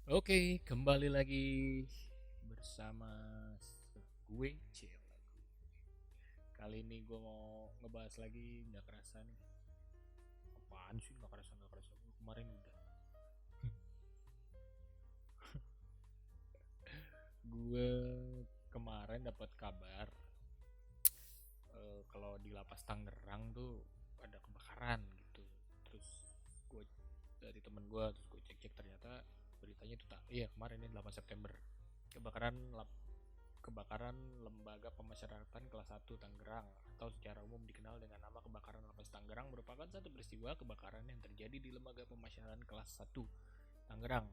Oke, kembali lagi bersama gue Cil. Kali ini gue mau ngebahas lagi nggak kerasa nih. Apaan sih nggak kerasa? Kemarin udah. Gue kemarin dapat kabar kalau di lapas Tangerang tuh ada kebakaran gitu. Terus gue dari temen gue terus gue cek-cek ternyata beritanya itu tak iya kemarin ini 8 September kebakaran kebakaran Lembaga Pemasyarakatan Kelas 1 Tangerang atau secara umum dikenal dengan nama kebakaran Lapas Tangerang merupakan satu peristiwa kebakaran yang terjadi di Lembaga Pemasyarakatan Kelas 1 Tangerang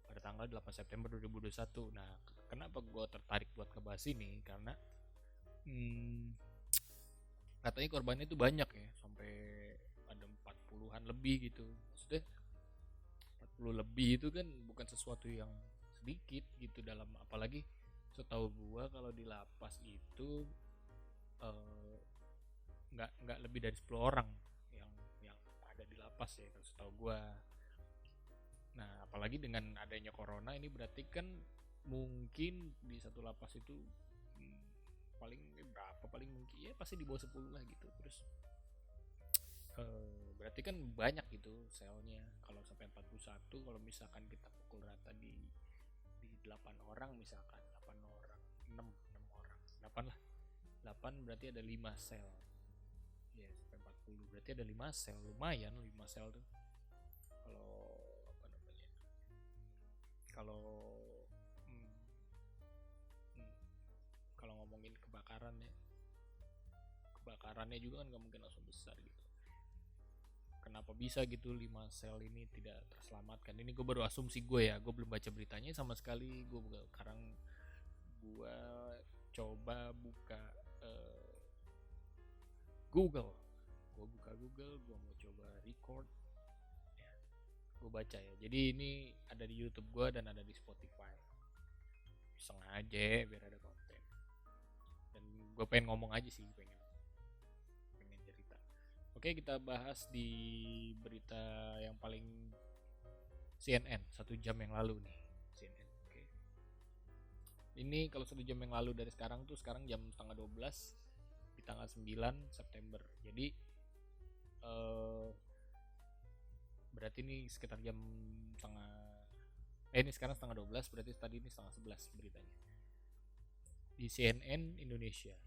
pada tanggal 8 September 2021. Nah, kenapa gue tertarik buat ngebahas ini? Karena hmm, katanya korbannya itu banyak ya, sampai ada 40-an lebih gitu. Maksudnya 40 lebih itu kan bukan sesuatu yang sedikit gitu dalam apalagi setahu gua kalau di lapas itu eh, nggak lebih dari 10 orang yang yang ada di lapas ya kalau setahu gua. Nah, apalagi dengan adanya corona ini berarti kan mungkin di satu lapas itu hmm, paling berapa paling mungkin ya pasti di bawah 10 lah gitu. Terus berarti kan banyak gitu selnya kalau sampai 41 kalau misalkan kita pukul rata di 8 orang misalkan 8 orang 6 orang 8 lah 8 berarti ada 5 sel ya sampai 40 berarti ada 5 sel lumayan 5 sel tuh kalau apa namanya kalau hmm, hmm, kalau ngomongin kebakarannya juga kan gak mungkin langsung besar gitu. Kenapa bisa gitu 5 sel ini tidak terselamatkan, ini gue baru asumsi gue ya, gue belum baca beritanya sama sekali. Gue sekarang gue coba buka uh, Google, gue mau coba record ya, gue baca ya. Jadi ini ada di YouTube gue dan ada di Spotify, iseng aja biar ada konten. Dan gue pengen ngomong aja sih, pengen pengen cerita. Oke, kita bahas di berita yang paling CNN 1 jam yang lalu nih. CNN. Oke. Ini kalau 1 jam yang lalu dari sekarang tuh sekarang jam setengah 12 di tanggal 9 September. Jadi eh, berarti ini sekitar jam setengah ini sekarang setengah 12 berarti tadi ini setengah 11 beritanya. Di CNN Indonesia.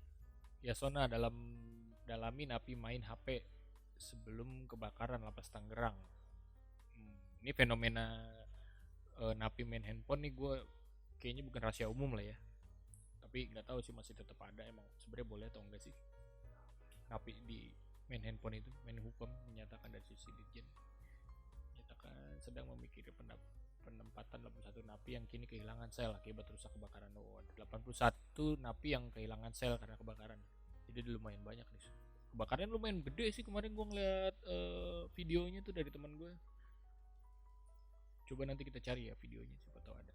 Yasona dalami napi main HP sebelum kebakaran lapas Tangerang. Ini fenomena napi main handphone nih gue kayaknya bukan rahasia umum lah ya. Tapi nggak tahu sih masih tetap ada emang sebenarnya boleh atau enggak sih napi di main handphone itu. Main hukum menyatakan dari sisi Dirjen menyatakan sedang memikirkan penempatan 81 napi yang kini kehilangan sel akibat rusak kebakaran. Oh, 81 napi yang kehilangan sel karena kebakaran. Jadi lumayan banyak nih. Kebakarannya lumayan gede sih kemarin gue ngeliat videonya tuh dari teman gue. Coba nanti kita cari ya videonya siapa tahu ada.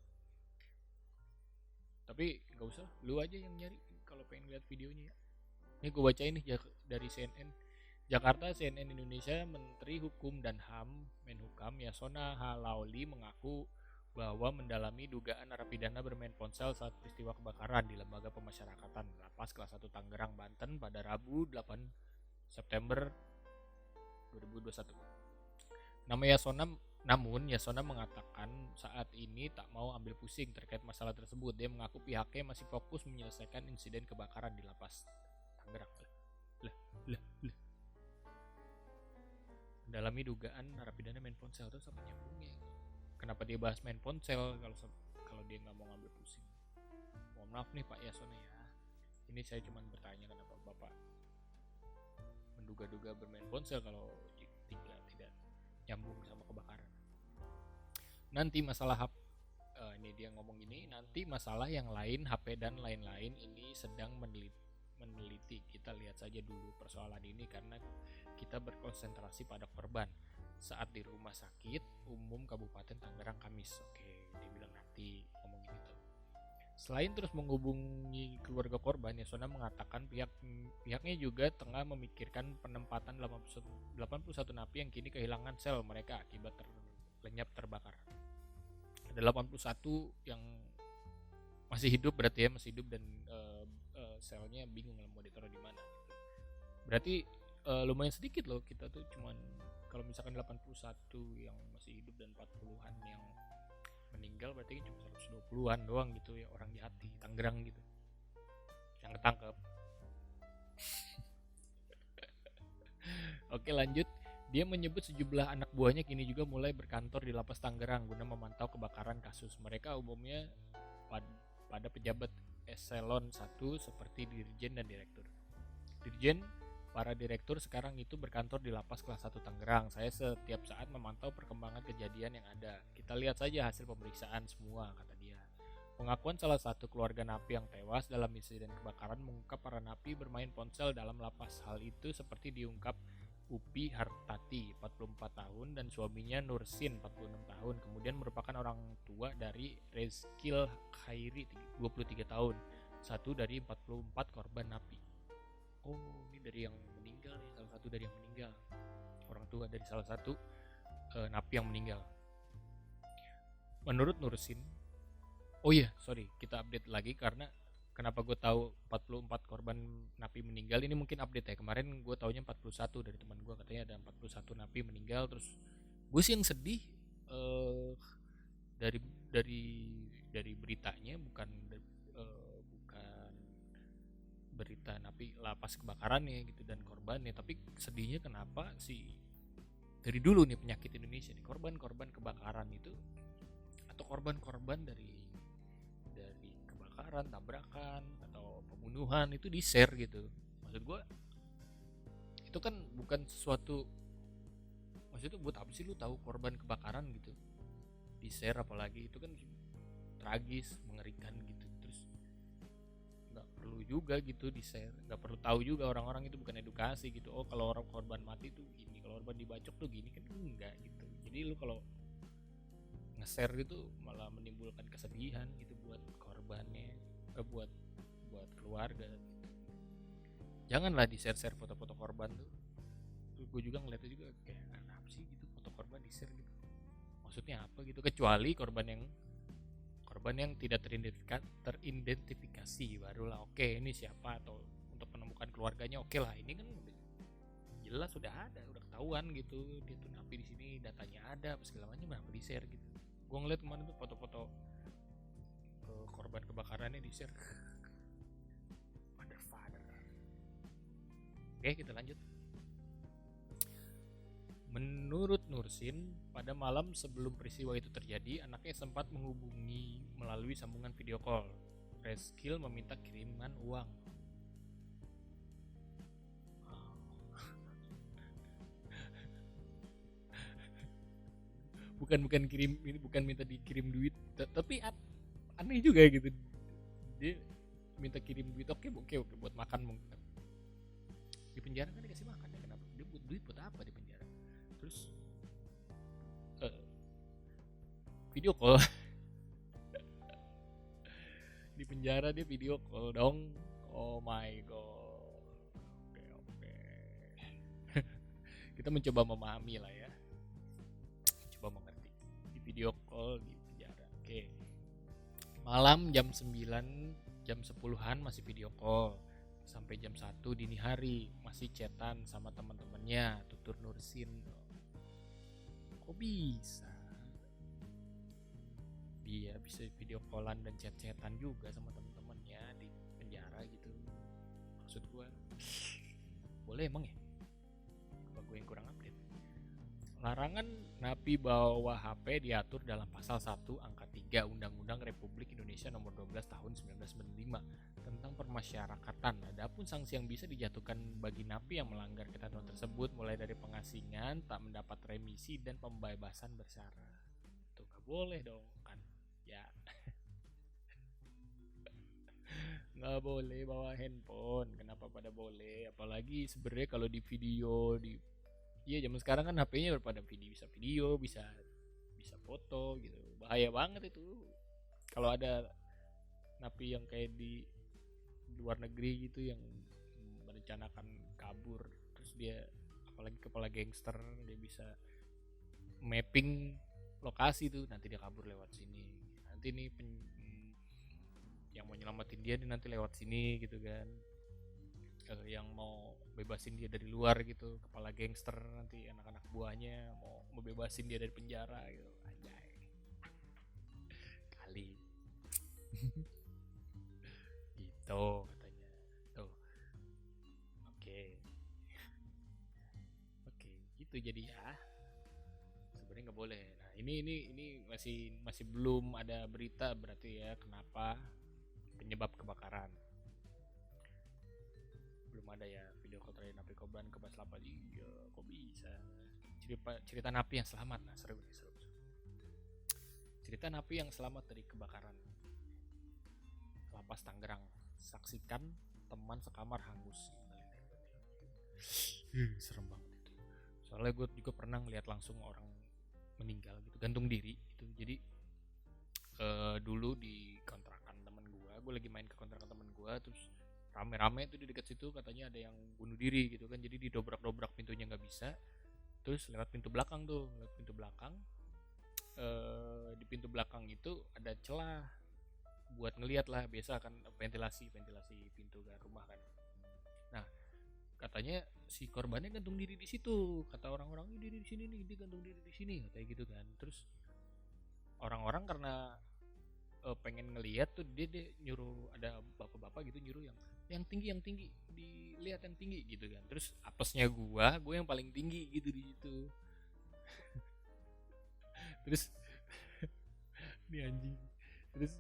Tapi nggak usah, lu aja yang nyari kalau pengen lihat videonya ya. Ini gue baca ini dari CNN. Jakarta, CNN Indonesia, Menteri Hukum dan HAM Menhukam Yasona Halauli mengaku bahwa mendalami dugaan narapidana bermain ponsel saat peristiwa kebakaran di Lembaga Pemasyarakatan Lapas Kelas 1 Tangerang, Banten pada Rabu 8 September 2021. Nama Yasona Namun Yasona mengatakan saat ini tak mau ambil pusing terkait masalah tersebut. Dia mengaku pihaknya masih fokus menyelesaikan insiden kebakaran di lapas Tangerang. Lah, lah, lah. Mendalami dugaan narapidana main ponsel, terus apa nyambungnya? Kenapa dia bahas main ponsel kalau dia nggak mau ngambil pusing? Mohon maaf nih Pak Yasona ya. Ini saya cuma bertanya kenapa Bapak menduga-duga bermain ponsel kalau tidak nyambung sama kebakaran. Nanti masalah ini dia ngomong ini, nanti masalah yang lain HP dan lain-lain ini sedang meneliti. Kita lihat saja dulu persoalan ini karena kita berkonsentrasi pada korban saat di rumah sakit umum Kabupaten Tangerang Kamis. Oke, dia bilang nanti ngomongin itu. Selain terus menghubungi keluarga korban, Yasona mengatakan pihaknya juga tengah memikirkan penempatan 81 napi yang kini kehilangan sel mereka akibat lenyap terbakar. Ada 81 yang masih hidup berarti ya, masih hidup dan selnya bingung mau ditaruh di mana gitu. Berarti lumayan sedikit loh, kita tuh cuman kalau misalkan 81 yang masih hidup dan 40-an yang meninggal, berarti cuma 120-an doang gitu ya orang di hati Tangerang gitu yang ketangkep. Oke lanjut. Dia menyebut sejumlah anak buahnya kini juga mulai berkantor di Lapas Tangerang guna memantau kebakaran kasus. Mereka umumnya pada pejabat eselon 1 seperti dirjen dan direktur. Dirjen, para direktur sekarang itu berkantor di Lapas kelas 1 Tangerang. Saya setiap saat memantau perkembangan kejadian yang ada. Kita lihat saja hasil pemeriksaan semua, kata dia. Pengakuan salah satu keluarga napi yang tewas dalam insiden kebakaran mengungkap para napi bermain ponsel dalam lapas. Hal itu seperti diungkap Upi Hartati, 44 tahun, dan suaminya Nursin, 46 tahun. Kemudian merupakan orang tua dari Rezkil Khairi, 23 tahun. Satu dari 44 korban napi. Oh, ini dari yang meninggal nih, salah satu dari yang meninggal. Orang tua dari salah satu napi yang meninggal. Menurut Nursin, oh iya, sorry, kita update lagi karena kenapa gue tahu 44 korban napi meninggal ini mungkin update ya. Kemarin gue taunya 41 dari teman gue, katanya ada 41 napi meninggal. Terus gue sih yang sedih dari dari beritanya bukan berita napi lapas kebakaran ya gitu dan korbannya, tapi sedihnya kenapa sih dari dulu nih penyakit Indonesia nih, korban-korban kebakaran itu atau korban-korban dari kebakaran, tabrakan atau pembunuhan itu di-share gitu. Maksud gue itu kan bukan sesuatu, maksudnya buat apa sih lu tahu korban kebakaran gitu di-share, apalagi itu kan tragis, mengerikan gitu. Terus nggak perlu juga gitu di-share, nggak perlu tahu juga orang-orang, itu bukan edukasi gitu. Oh kalau orang korban mati tuh gini, kalau korban dibacok tuh gini, kan enggak gitu. Jadi lu kalau nge-share gitu malah menimbulkan kesedihan gitu buat korbannya, buat keluarga gitu. Janganlah di-share foto-foto korban tuh. Gue juga ngeliatnya juga kayak apa sih gitu, foto korban di-share gitu. Maksudnya apa gitu, kecuali korban yang tidak teridentifikasi barulah oke, ini siapa, atau untuk menemukan keluarganya oke lah. Ini kan jelas sudah ada, udah ketahuan gitu dia tuh napi di sini, datanya ada apa segala macam, kenapa di-share gitu. Gue ngeliat kemarin tuh foto-foto korban kebakarannya di-share. Father. Oke, kita lanjut. Menurut Nursin, pada malam sebelum peristiwa itu terjadi, anaknya sempat menghubungi melalui sambungan video call. Rezkil meminta kiriman uang. bukan kirim, ini bukan minta dikirim duit, tapi aneh juga gitu. Dia minta kirim duit, oke buat makan mungkin. Di penjara kan dikasih makan ya, kenapa dia buat duit buat apa di penjara? Terus video call di penjara, dia video call dong. Oh my god. Oke. Kita mencoba memahami lah ya, coba mengerti. Di video call di penjara. Oke. Malam jam 9, jam 10-an masih video call. Sampai jam 1 dini hari masih chatan sama teman-temannya, tutur Nursin. Kok bisa? Dia bisa video callan dan chat-chatan juga sama teman-temannya di penjara gitu. Maksud gue, boleh emang ya? Apa gue yang kurang update? Larangan napi bawa HP diatur dalam pasal 1 angka 3 Undang-Undang Republik Indonesia nomor 12 tahun 1995 tentang permasyarakatan. Adapun sanksi yang bisa dijatuhkan bagi napi yang melanggar ketentuan tersebut mulai dari pengasingan, tak mendapat remisi, dan pembebasan bersyarat. Tuh gak boleh dong kan ya. Nggak boleh bawa handphone, kenapa pada boleh? Apalagi sebenarnya kalau di video di, iya zaman sekarang kan HP-nya pada video, bisa foto gitu. Bahaya banget itu. Kalau ada napi yang kayak di luar negeri gitu yang merencanakan kabur, terus dia apalagi kepala gangster, dia bisa mapping lokasi tuh, nanti dia kabur lewat sini, nanti nih yang mau nyelamatin dia nanti lewat sini gitu kan. Yang mau bebasin dia dari luar gitu, kepala gangster nanti anak-anak buahnya mau bebasin dia dari penjara gitu, anjay kali gitu katanya tuh. Oke, oke gitu jadi ya, sebenarnya nggak boleh. Nah ini masih masih belum ada berita berarti ya kenapa penyebab kebakaran. Belum ada ya video call terakhir napi korban ke Bas Lapas. Iya kok bisa, cerita napi yang selamat. Nah seru nih, seru. Cerita napi yang selamat dari kebakaran Lapas Tangerang. Saksikan teman sekamar hangus. Serem banget itu. Soalnya gue juga pernah ngeliat langsung orang meninggal gitu, gantung diri gitu. Jadi dulu di kontrakan temen gue lagi main ke kontrakan temen gue, terus rame-rame tuh di dekat situ katanya ada yang bunuh diri gitu kan. Jadi didobrak-dobrak pintunya nggak bisa, terus lewat pintu belakang tuh, lewat pintu belakang. Di pintu belakang itu ada celah buat ngelihat lah, biasa kan ventilasi pintu kan rumah kan. Nah katanya si korbannya gantung diri di situ, kata orang-orang ini diri di sini nih, dia gantung diri di sini kayak gitu kan. Terus orang-orang karena pengen ngelihat tuh, dia nyuruh, ada bapak-bapak gitu nyuruh yang tinggi dilihat yang tinggi gitu kan. Terus apesnya gue yang paling tinggi gitu di situ. Terus ini anjing, terus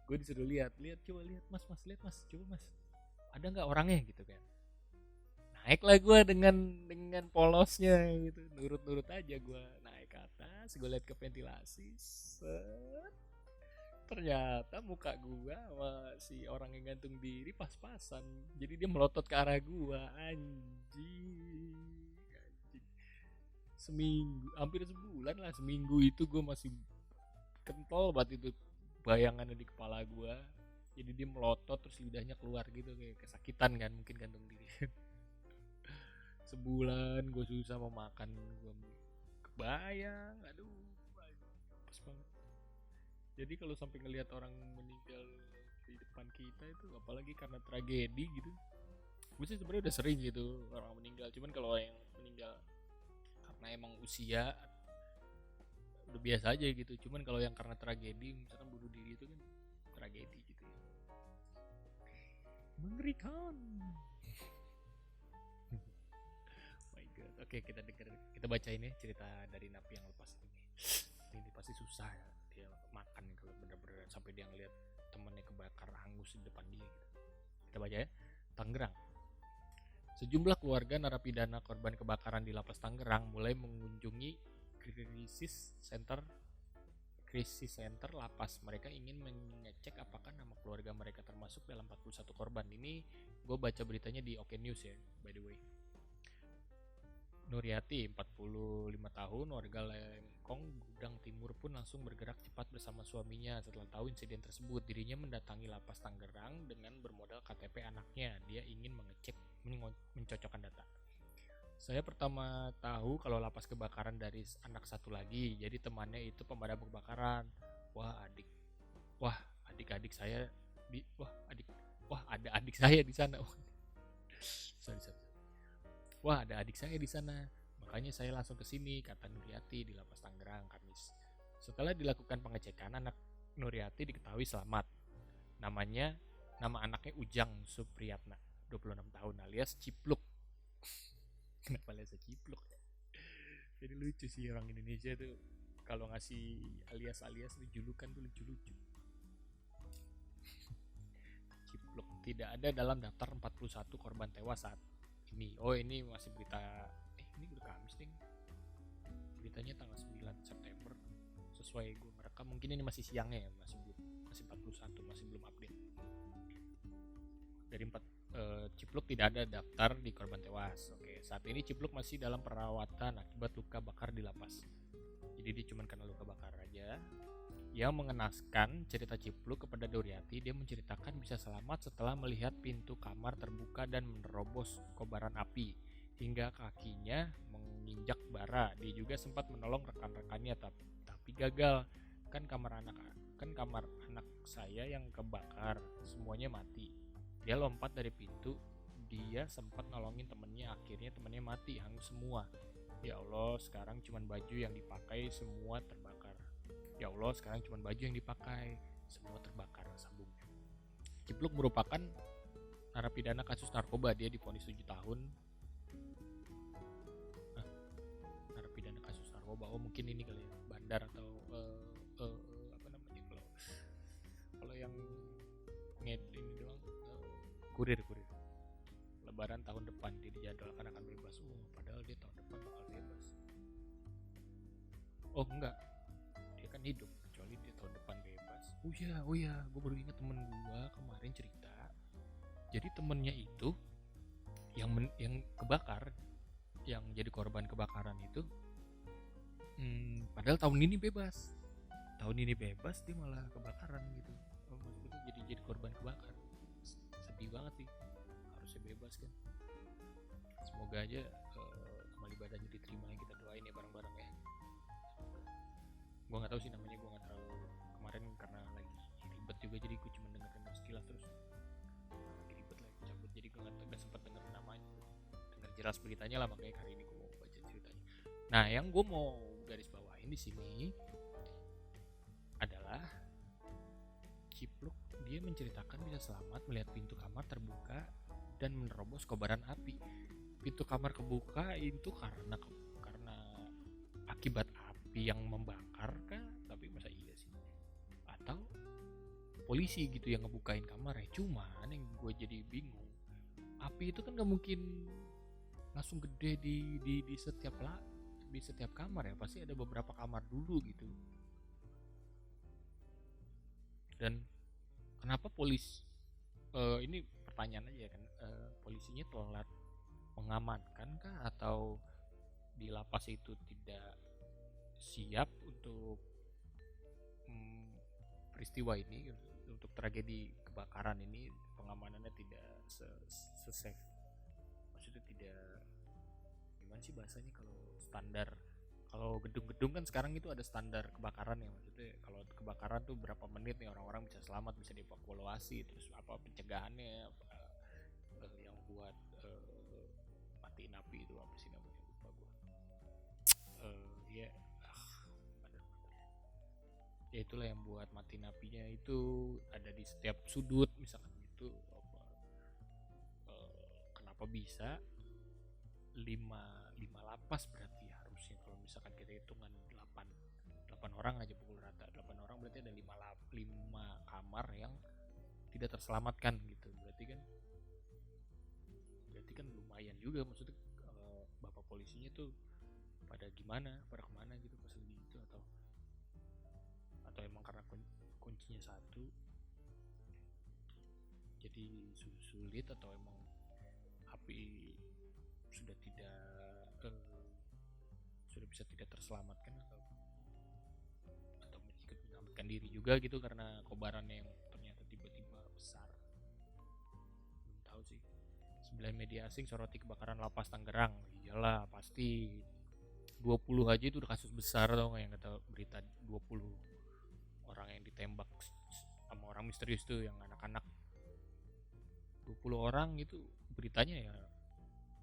gue disuruh lihat coba lihat mas lihat mas, coba mas ada nggak orangnya gitu kan. Naiklah gue dengan polosnya gitu, nurut aja gue naik ke atas, gue lihat ke ventilasi, set. Ternyata muka gua sama si orang yang gantung diri pas-pasan. Jadi dia melotot ke arah gua, anjing. Seminggu, hampir sebulan lah, seminggu itu gua masih kentol banget itu bayangannya di kepala gua. Jadi dia melotot terus lidahnya keluar gitu, kayak kesakitan kan, mungkin gantung diri. Sebulan gua susah mau makan, gua kebayang, aduh, pas banget. Jadi kalau sampai ngelihat orang meninggal di depan kita itu, apalagi karena tragedi gitu, gue sih sebenarnya udah sering gitu orang meninggal. Cuman kalau yang meninggal karena emang usia udah biasa aja gitu. Cuman kalau yang karena tragedi, misalkan bunuh diri, itu kan tragedi gitu ya. Mengerikan. My God. Oke, kita baca ini cerita dari napi yang lepas ini. Ini pasti susah ya dia makan kalau bener-bener sampai dia ngeliat temennya kebakar hangus di depan dia gitu. Kita baca ya. Tangerang. Sejumlah keluarga narapidana korban kebakaran di Lapas Tangerang mulai mengunjungi krisis center Lapas. Mereka ingin mengecek apakah nama keluarga mereka termasuk dalam 41 korban. Ini gue baca beritanya di Oke News ya, by the way. Nuriati, 45 tahun, warga Lengkong, Gudang Timur pun langsung bergerak cepat bersama suaminya. Setelah tahu insiden tersebut, dirinya mendatangi Lapas Tangerang dengan bermodal KTP anaknya. Dia ingin mengecek, mencocokkan data. Saya pertama tahu kalau lapas kebakaran dari anak satu lagi, jadi temannya itu pemadam kebakaran. Wah adik-adik saya ada adik saya di sana. sorry. Wah ada adik saya di sana, makanya saya langsung ke sini, kata Nuriati di Lapas Tangerang Kamis. Setelah dilakukan pengecekan, anak Nuriati diketahui selamat. Nama anaknya Ujang Supriyatna, 26 tahun, alias Cipluk. Kenapa alias Cipluk? Jadi lucu sih orang Indonesia tuh kalau ngasih alias julukan tuh lucu-lucu. Cipluk tidak ada dalam daftar 41 korban tewas saat ini. Oh ini masih berita, ini udah Kamis nih, beritanya tanggal 9 September sesuai gue ngerekam. Mungkin ini masih siangnya ya, masih 41, masih belum update. Dari Cipluk tidak ada daftar di korban tewas. Oke, saat ini Cipluk masih dalam perawatan akibat luka bakar di lapas. Jadi dia cuma kena luka bakar aja. Yang mengenaskan cerita Cipluk kepada Nuriati, dia menceritakan bisa selamat setelah melihat pintu kamar terbuka dan menerobos kobaran api hingga kakinya menginjak bara. Dia juga sempat menolong rekan-rekannya tapi gagal. Kan kamar anak saya yang kebakar semuanya mati. Dia lompat dari pintu, dia sempat nolongin temennya, akhirnya temennya mati, hangus semua. Ya Allah, sekarang cuman baju yang dipakai semua terbakar. Ya Allah, sekarang cuman baju yang dipakai semua terbakar, sambungnya. Cipluk merupakan narapidana kasus narkoba. Dia divonis 7 tahun. Narapidana kasus narkoba. Oh, mungkin ini kali ya, bandar atau apa namanya, kalau yang ini doang, kurir. Lebaran tahun depan dia dijadwalkan akan bebas. Padahal dia tahun depan bakal bebas. Oh enggak, dia kan hidup kecuali dia tahun depan bebas. Oh iya, gue baru ingat temen gue kemarin cerita. Jadi temennya itu yang kebakar, yang jadi korban kebakaran itu, padahal tahun ini bebas. Dia malah kebakaran gitu. Maksudnya jadi korban kebakar. Sedih banget sih. Harusnya bebas kan. Semoga aja amal ibadahnya diterima, yang kita doain ya bareng-bareng ya. Gue nggak tahu sih namanya, gue nggak terlalu kemarin karena lagi ribet juga, jadi gue cuma dengar sekilas, terus lagi ribet lah cabut, jadi gue nggak sempat dengar namanya, dengar jelas beritanya lah, makanya hari ini gue mau baca ceritanya. Nah, yang gue mau garis bawain di sini adalah Cipluk dia menceritakan bisa selamat melihat pintu kamar terbuka dan menerobos kobaran api. Pintu kamar kebuka itu karena akibat api yang membakar kah? Tapi masa iya sih? Atau polisi gitu yang ngebukain kamar ya? Cuman yang gue jadi bingung, api itu kan gak mungkin langsung gede di setiap kamar ya, pasti ada beberapa kamar dulu gitu. Dan kenapa ini pertanyaan aja kan, polisinya telat mengamankan kah, atau di lapas itu tidak siap untuk peristiwa ini, untuk tragedi kebakaran ini, pengamanannya tidak se-safe, maksudnya tidak, gimana sih bahasanya, kalau gedung-gedung kan sekarang itu ada standar kebakaran ya, maksudnya kalau kebakaran tuh berapa menit nih orang-orang bisa selamat, bisa dievakuasi, terus apa pencegahannya, yang buat matiin api itu apa sih namanya, lupa gue. Ya ya itulah yang buat matiin apinya itu ada di setiap sudut misalkan gitu. Kenapa bisa 5 lapas berarti harusnya, kalau misalkan kita hitungan 8 orang aja pukul rata 8 orang, berarti ada 5 kamar yang tidak terselamatkan gitu. Berarti kan lumayan juga, maksudnya bapak polisinya tuh pada kemana gitu pas lagi itu, atau emang karena kuncinya satu jadi sulit, atau emang api sudah bisa tidak terselamatkan, atau ikut menyelamatkan diri juga gitu karena kobarannya yang ternyata tiba-tiba besar. Belum tahu sih. 9 media asing soroti kebakaran lapas Tangerang. Iyalah pasti 20 aja itu udah kasus besar, tau gak yang kata berita 20 orang yang ditembak sama orang misterius tuh, yang anak-anak 20 orang itu beritanya ya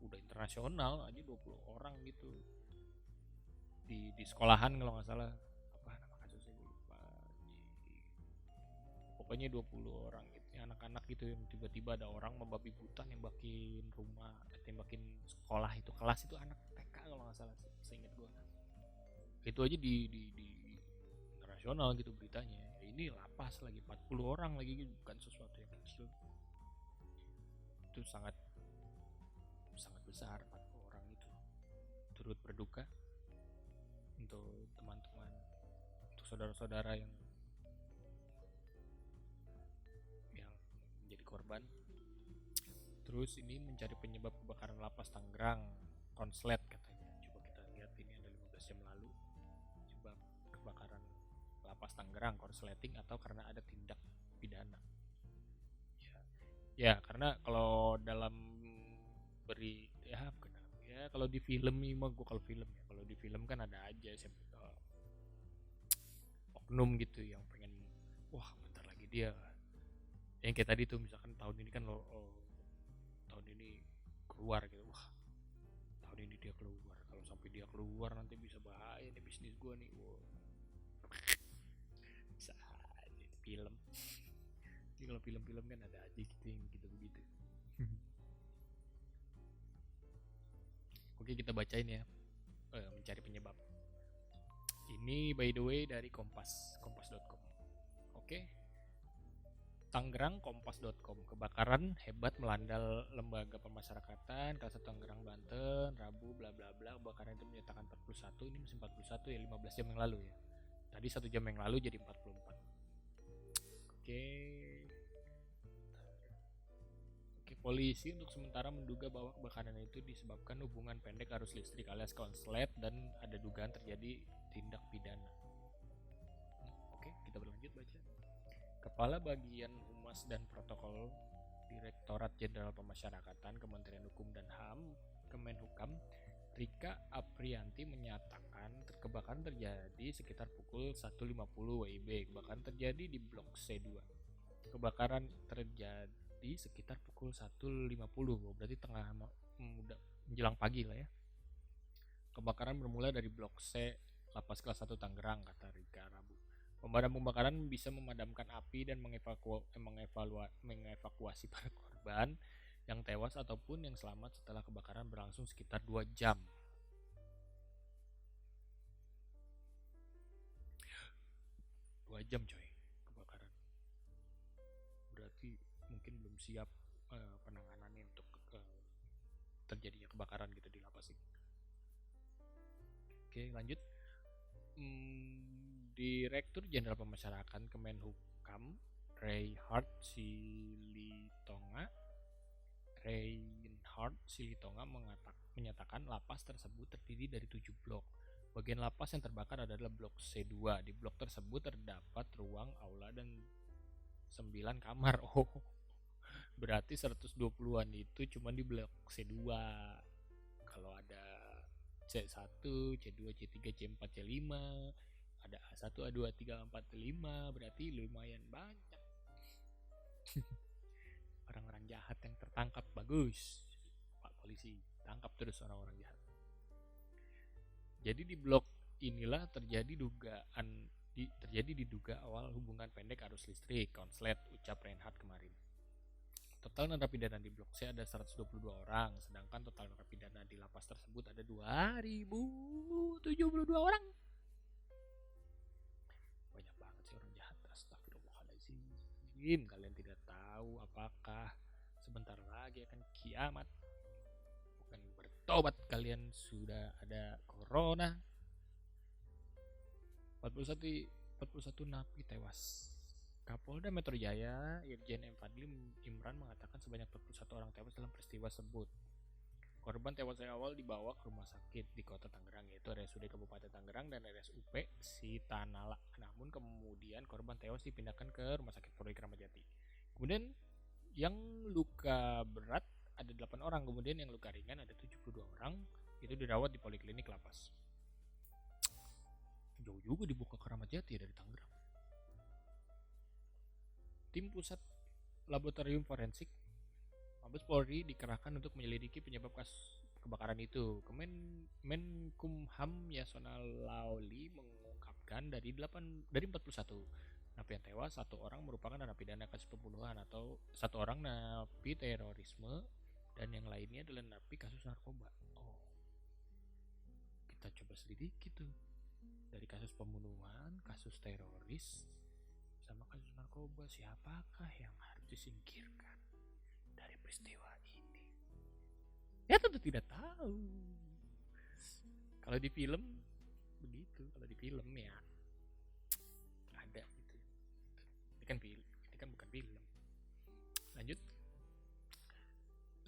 udah internasional aja, 20 orang gitu di sekolahan kalau nggak salah. Apa nama kasusnya gue lupa. Pokoknya 20 orang gitu, anak-anak gitu, yang tiba-tiba ada orang membabi buta nembakin sekolah, itu kelas itu anak TK kalau nggak salah, seingat gue. Itu aja di internasional gitu beritanya. Ini lapas lagi 40 orang lagi, bukan sesuatu yang kecil. Itu sangat besar, 40 orang itu. Turut berduka untuk teman-teman, untuk saudara-saudara yang menjadi korban. Terus ini mencari penyebab kebakaran lapas Tangerang, konslet katanya. Coba kita lihat, ini ada 15 jam lalu. Sebab kebakaran lapas Tangerang, korsleting atau karena ada tindak pidana. Ya karena kalau dalam kalau di film nih mah, gue kalau di film kan ada aja oknum gitu yang pengen, wah bentar lagi dia, yang kayak tadi tuh misalkan tahun ini kan tahun ini keluar gitu, wah tahun ini dia keluar, kalau sampai dia keluar nanti bisa bahaya nih bisnis gue nih. Wow, bisa aja film. Jadi kalau film-film kan ada aja gitu yang begitu-begitu. Oke, kita bacain ya. Mencari penyebab. Ini by the way dari kompas.com. Oke. Tangerang, kompas.com. Kebakaran hebat melanda lembaga pemasyarakatan kelas 1 Tangerang, Banten, Rabu bla bla bla. Kebakaran itu menyatakan 41, ini masih 41 ya, 15 jam yang lalu ya. Tadi 1 jam yang lalu jadi 44. Oke. Oke, polisi untuk sementara menduga bahwa kebakaran itu disebabkan hubungan pendek arus listrik alias konslet dan ada dugaan terjadi tindak pidana. Oke, kita berlanjut baca. Kepala Bagian Humas dan Protokol Direktorat Jenderal Pemasyarakatan Kementerian Hukum dan HAM Kemenhukam Rika Aprianti menyatakan kebakaran terjadi sekitar pukul 1.50 WIB. Kebakaran terjadi di Blok C2. Kebakaran terjadi sekitar pukul 1.50, berarti tengah udah menjelang pagi lah ya. Kebakaran bermula dari Blok C Lapas kelas 1 Tangerang, kata Rika Rabu. Pemadam kebakaran bisa memadamkan api dan mengevakuasi para korban yang tewas ataupun yang selamat setelah kebakaran berlangsung sekitar 2 jam. Coy, kebakaran. Berarti mungkin belum siap penanganannya untuk terjadinya kebakaran gitu di lapas ini. Oke, lanjut. Direktur Jenderal Pemasyarakatan Kemenhukam Reinhard Silitonga menyatakan lapas tersebut terdiri dari 7 blok. Bagian lapas yang terbakar adalah blok C2. Di blok tersebut terdapat ruang aula dan 9 kamar. Oh, berarti 120-an itu cuma di blok C2. Kalau ada C1, C2, C3, C4, C5, ada A1, A2, A3, A4, A5, berarti lumayan banyak. Orang-orang jahat yang tertangkap, bagus. Pak polisi, tangkap terus orang-orang jahat. Jadi di blok inilah diduga awal hubungan pendek arus listrik, konslet, ucap Reinhard kemarin. Total narapidana di blok C ada 122 orang, sedangkan total narapidana di lapas tersebut ada 2.072 orang. Banyak banget sih orang jahat. Astagfirullahaladzim. Kalian tidak tahu apakah sebentar lagi akan kiamat. Bukan bertobat kalian sudah ada corona. 41 napi tewas. Kapolda Metro Jaya Irjen M. Fadli Imran mengatakan sebanyak 41 orang tewas dalam peristiwa tersebut. Korban tewas dari awal dibawa ke rumah sakit di kota Tangerang, yaitu RSUD Kabupaten Tangerang dan RSUP Sitanala. Namun kemudian korban tewas dipindahkan ke Rumah Sakit Polri Kramat Jati. Kemudian yang luka berat ada 8 orang, kemudian yang luka ringan ada 72 orang, itu dirawat di Poliklinik Lapas. Jauh juga dibuka Kramat Jati dari Tangerang. Tim Pusat Laboratorium Forensik Mabes Polri dikerahkan untuk menyelidiki penyebab kasus kebakaran itu. Menkumham Yasona Lauli mengungkapkan dari 41 napi yang tewas, 1 orang merupakan narapidana kasus pembunuhan atau 1 orang napi terorisme dan yang lainnya adalah napi kasus narkoba. Oh, kita coba selidiki tuh dari kasus pembunuhan, kasus teroris, sama kasus narkoba, siapakah yang harus disingkirkan dari peristiwa ini? Ya tentu tidak tahu. Kalau di film begitu, kalau di film ya ada gitu. Ini kan bukan film. Lanjut.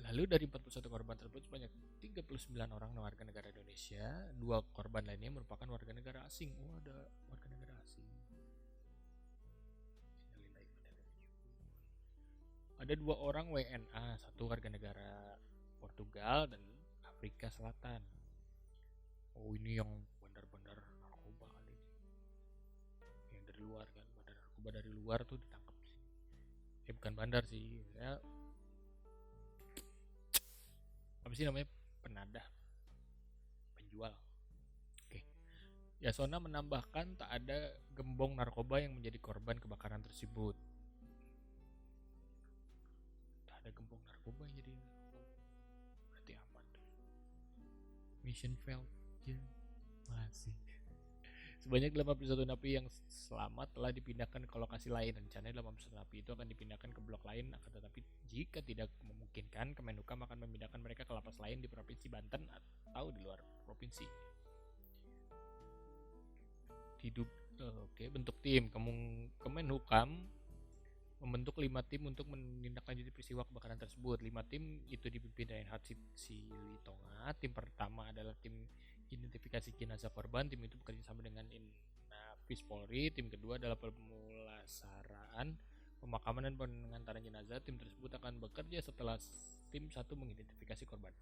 Lalu dari 41 korban tersebut sebanyak 39 orang warga negara Indonesia, 2 korban lainnya merupakan warga negara asing. Oh, ada warga negara asing. Ada 2 orang WNA, 1 warga negara Portugal dan Afrika Selatan. Oh, ini yang bandar-bandar narkoba kali ini. Yang dari luar kan, bandar narkoba dari luar tuh ditangkap sih. Bukan bandar sih ya, apa sih namanya, penadah, penjual. Oke. Yasona menambahkan tak ada gembong narkoba yang menjadi korban kebakaran tersebut. Tak ada gembong narkoba yang jadi berarti aman. Mission failed. Ya, masih. Sebanyak 81 napi yang selamat telah dipindahkan ke lokasi lain. Rencananya 81 napi itu akan dipindahkan ke blok lain, akan tetapi jika tidak memungkinkan, Kemenhukam akan memindahkan mereka ke lapas lain di Provinsi Banten atau di luar provinsi. Bentuk tim. Kemenhukam membentuk 5 tim untuk menindaklanjuti peristiwa kebakaran tersebut. 5 tim itu dipimpin Reinhard Silitonga. Tim pertama adalah tim identifikasi jenazah korban. Tim itu bekerja sama dengan Inafis Polri. Tim kedua adalah pemulasaraan, pemakaman dan pengantaran jenazah. Tim tersebut akan bekerja setelah tim 1 mengidentifikasi korban.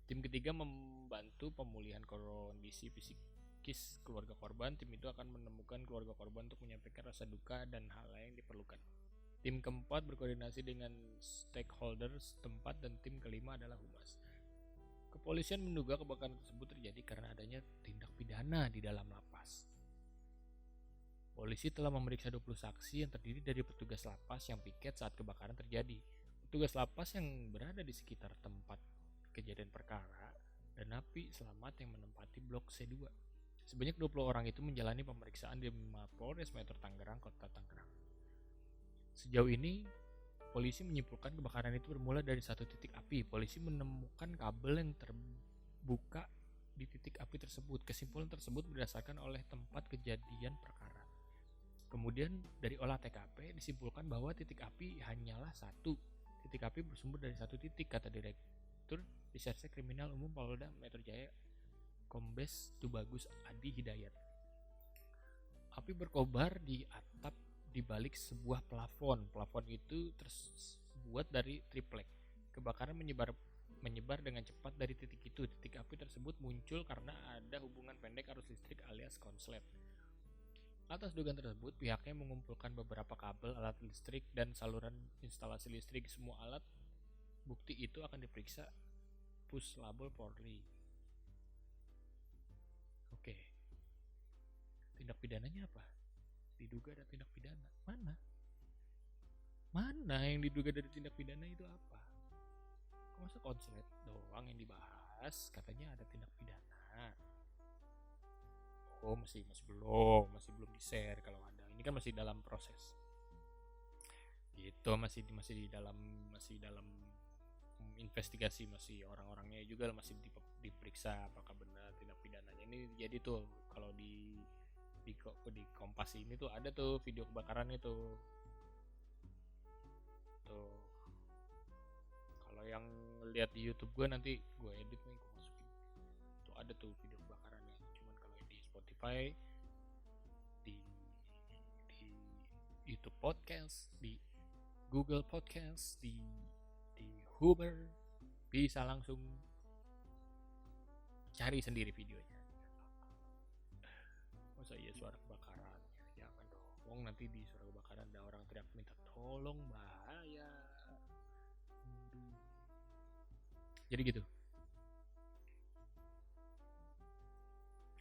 Tim ketiga membantu pemulihan kondisi psikis keluarga korban. Tim itu akan menemukan keluarga korban untuk menyampaikan rasa duka dan hal lain yang diperlukan. Tim keempat berkoordinasi dengan stakeholders tempat, dan tim kelima adalah humas. Kepolisian menduga kebakaran tersebut terjadi karena adanya tindak pidana di dalam lapas. Polisi telah memeriksa 20 saksi yang terdiri dari petugas lapas yang piket saat kebakaran terjadi, petugas lapas yang berada di sekitar tempat kejadian perkara, dan napi selamat yang menempati blok C2. Sebanyak 20 orang itu menjalani pemeriksaan di Mapolres Metro Tangerang, Kota Tangerang. Sejauh ini, polisi menyimpulkan kebakaran itu bermula dari satu titik api. Polisi menemukan kabel yang terbuka di titik api tersebut. Kesimpulan tersebut berdasarkan oleh tempat kejadian perkara. Kemudian dari olah TKP disimpulkan bahwa titik api hanyalah satu. Titik api bersumber dari satu titik, kata Direktur Reserse Kriminal Umum Polda Metro Jaya, Kombes Tubagus Adi Hidayat. Api berkobar di atap di balik sebuah plafon. Plafon itu terbuat dari triplek. Kebakaran menyebar dengan cepat dari titik itu. Titik api tersebut muncul karena ada hubungan pendek arus listrik alias konslet. Atas dugaan tersebut, pihaknya mengumpulkan beberapa kabel, alat listrik, dan saluran instalasi listrik. Semua alat bukti itu akan diperiksa Puslabol Polri. Oke. Tindak pidananya apa? Diduga ada tindak pidana. Mana yang diduga dari tindak pidana itu apa? Kok masa konslet doang yang dibahas? Katanya ada tindak pidana. Oh, masih belum di-share kalau ada. Ini kan masih dalam proses. Gitu, masih dalam investigasi, masih orang-orangnya juga masih diperiksa apakah benar tindak pidananya. Ini jadi tuh kalau di Kompas ini tuh ada tuh video kebakaran itu tuh. Kalau yang lihat di YouTube gue, nanti gue edit nih, gue masukin tuh, ada tuh video kebakarannya. Cuman kalau di Spotify, di YouTube Podcast, di Google Podcast, di Huber, bisa langsung cari sendiri videonya. Masa iya suara kebakaran? Jangan dong, nanti di suara kebakaran ada orang teriak minta tolong, bahaya. Jadi gitu.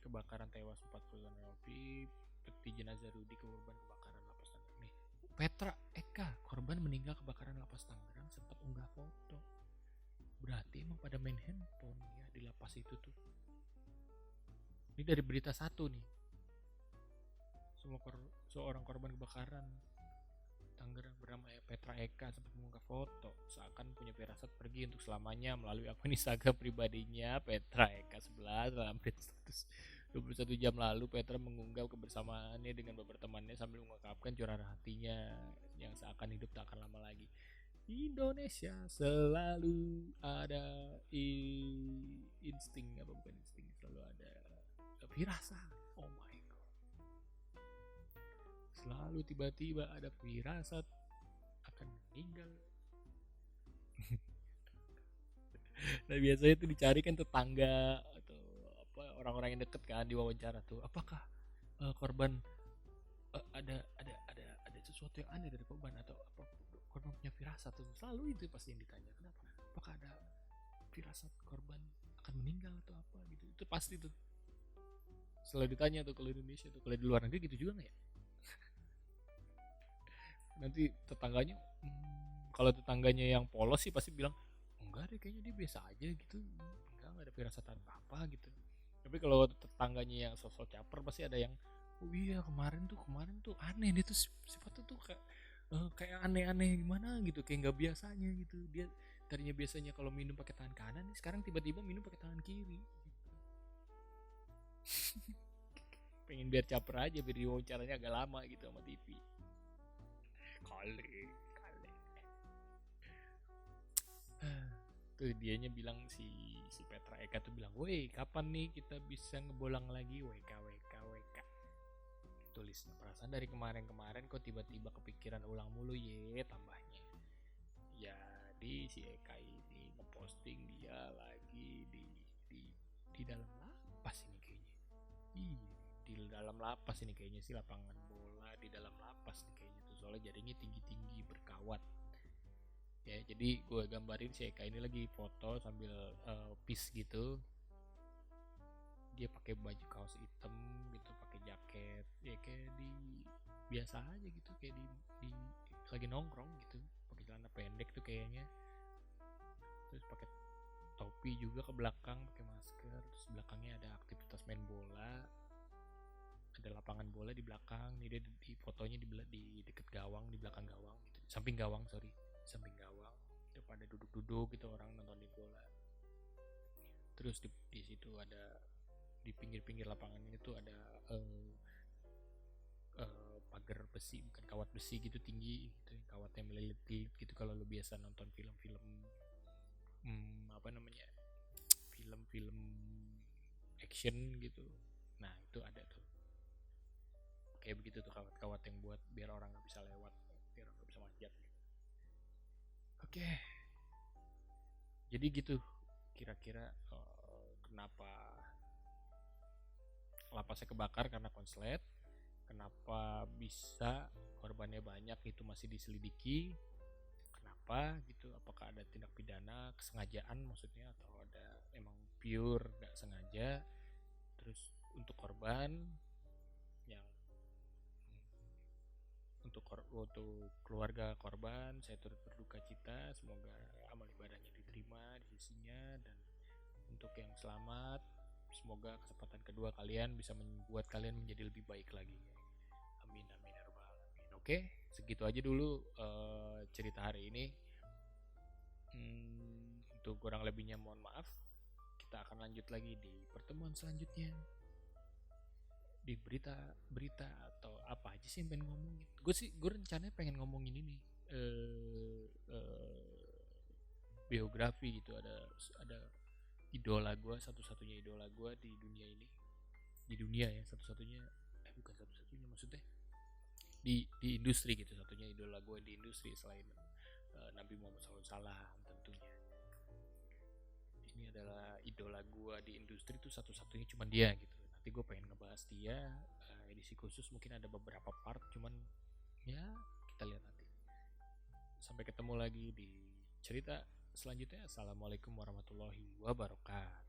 Kebakaran tewas 40 napi, peti jenazah Rudi korban kebakaran lapas Tangerang. Nih, Petra Eka, korban meninggal kebakaran lapas Tangerang, sempat unggah foto. Berarti emang pada main handphone ya di lapas itu tuh. Ini dari berita 1 nih. Seorang korban kebakaran Tangerang bernama Petra Eka sempat mengunggah foto seakan punya firasat pergi untuk selamanya melalui akun Instagram pribadinya Petra Eka 11. Dalam status 21 jam lalu, Petra mengunggah kebersamaannya dengan beberapa temannya sambil mengungkapkan curahan hatinya yang seakan hidup tak akan lama lagi. Indonesia selalu ada insting, selalu ada firasat. Oh my god, selalu tiba-tiba ada firasat akan meninggal. Nah biasanya itu dicari kan tetangga atau apa, orang-orang yang deket kan, diwawancara tuh, apakah korban ada sesuatu yang aneh dari korban, atau apa korban punya firasat tuh, selalu itu pasti yang ditanya, kenapa, apakah ada firasat korban akan meninggal atau apa gitu, itu pasti tuh selalu ditanya tuh kalau di Indonesia tuh. Kalau di luar negeri gitu juga nggak ya? Nanti tetangganya, kalau tetangganya yang polos sih pasti bilang enggak deh, kayaknya dia biasa aja gitu, enggak ada firasat apa apa gitu. Tapi kalau tetangganya yang sosok caper pasti ada yang, oh iya kemarin tuh aneh, dia tuh sifatnya tuh kayak aneh-aneh gimana gitu, kayak nggak biasanya gitu. Dia tadinya biasanya kalau minum pakai tangan kanan, sekarang tiba-tiba minum pakai tangan kiri gitu. Pengen biar caper aja, biar wawancaranya agak lama gitu sama TV. Kali tuh dianya bilang, si Petra Eka tuh bilang, woi kapan nih kita bisa ngebolang lagi, WK WK WK, tulis perasaan dari kemarin-kemarin kok tiba-tiba kepikiran ulang mulu ye, tambahnya. Jadi si Eka ini ngeposting dia lagi di di dalam lapas ini kayaknya. Iya, di dalam lapas ini kayaknya sih, lapangan bola di dalam lapas nih kayaknya tuh, soalnya jaringnya tinggi-tinggi berkawat. Ya, jadi gue gambarin si Eka ini lagi foto sambil peace gitu. Dia pakai baju kaos hitam gitu, pakai jaket, ya kayak di biasa aja gitu, kayak di lagi nongkrong gitu, pakai celana pendek tuh kayaknya, terus pakai topi juga ke belakang, pakai masker, terus belakangnya ada aktivitas main bola, ada lapangan bola di belakang. Nih dia di fotonya di deket gawang, di belakang gawang gitu, samping gawang, sorry, samping gawang. Udah pada duduk-duduk gitu orang nontonin bola. Terus di situ ada, di pinggir-pinggir lapangan ini tuh ada pagar besi, bukan kawat besi gitu tinggi gitu, kawat yang melilit-lilit gitu. Kalau lu biasa nonton film-film apa namanya, film-film action gitu, nah itu ada tuh kayak begitu tuh, kawat-kawat yang buat biar orang nggak bisa lewat, biar orang nggak bisa manjat gitu. Oke, jadi gitu kira-kira kenapa lapasnya kebakar, karena konslet. Kenapa bisa korbannya banyak, itu masih diselidiki. Kenapa gitu, apakah ada tindak pidana kesengajaan maksudnya, atau ada emang pure gak sengaja. Terus untuk korban yang untuk keluarga korban, saya turut berduka cita, semoga amal ibadahnya diterima di sisinya. Dan untuk yang selamat, semoga kesempatan kedua kalian bisa membuat kalian menjadi lebih baik lagi. Amin amin ya rabbal alamin. Oke, segitu aja dulu cerita hari ini. Untuk kurang lebihnya mohon maaf. Kita akan lanjut lagi di pertemuan selanjutnya, di berita atau apa aja sih yang pengen ngomongin. Gue rencananya pengen ngomongin ini, biografi gitu. Ada idola gue, satu-satunya idola gue di dunia ini, di dunia ya, satu-satunya, bukan satu-satunya maksudnya, di industri gitu, satunya idola gue di industri selain Nabi Muhammad SAW tentunya. Ini adalah idola gue di industri tuh, satu-satunya cuma dia gitu. Nanti gue pengen ngebahas dia, edisi khusus mungkin ada beberapa part, cuman ya kita lihat nanti. Sampai ketemu lagi di cerita selanjutnya. Assalamualaikum warahmatullahi wabarakatuh.